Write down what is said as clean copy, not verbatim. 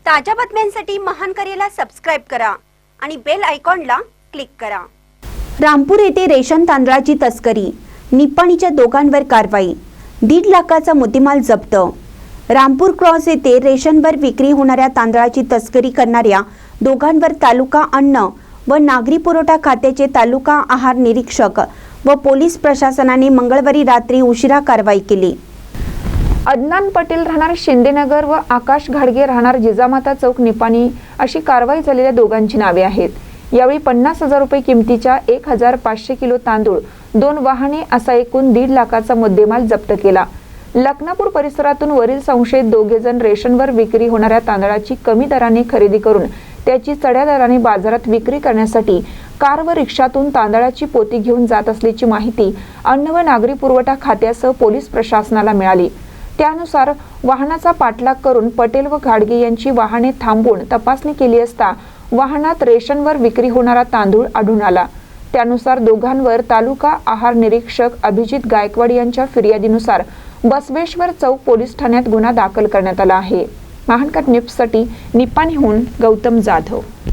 ताज्या बातम्यांसाठी महान करेला सबस्क्राइब करा आणि बेल आयकॉनला क्लिक करा। रामपूर येथे रेशन तांदळाची तस्करी, निप्पाणीच्या दोघांवर कारवाई, 1.5 लाखाचा मुद्देमाल जप्त। रामपूर क्रॉस येथे रेशनवर विक्री होणाऱ्या तांदळाची तस्करी करणाऱ्या दोघांवर तालुका अन्न व नागरी पुरवठा खात्याचे तालुका आहार निरीक्षक व पोलीस प्रशासनाने मंगळवारी रात्री उशिरा कारवाई केली। अदनान पटेल राहणार शिंदेनगर व आकाश घाडगे राहणार जिजामाता चौक निपाणी अशी कारवाई झालेल्या दोघांची नावे आहेत। यावेळी 50,000 रुपये किमतीच्या 1,500 किलो तांदूळ, 2 वाहने असा एकूण 1.5 लाखाचा मुद्देमाल जप्त केला। लखनापूर परिसरातून वरील संशयित दोघे जण रेशनवर विक्री होणाऱ्या तांदळाची कमी दराने खरेदी करून त्याची चढ्या दराने बाजारात विक्री करण्यासाठी कार व रिक्षातून तांदळाची पोती घेऊन जात असल्याची माहिती अन्न व नागरी पुरवठा खात्यासह पोलीस प्रशासनाला मिळाली। त्यानुसार वाहनाचा पाठलाग करून पटेल व घाडगे यांची वाहने थांबवून तपासणी केली असता वाहनात रेशनवर विक्री होणारा तांदूळ आढळून आला। त्यानुसार दोघांवर तालुका आहार निरीक्षक अभिजित गायकवाड यांच्या फिर्यादीनुसार बसवेश्वर चौक पोलीस ठाण्यात गुन्हा दाखल करण्यात आला आहे। महानकर न्यूजसाठी निप्पाणीहून गौतम जाधव।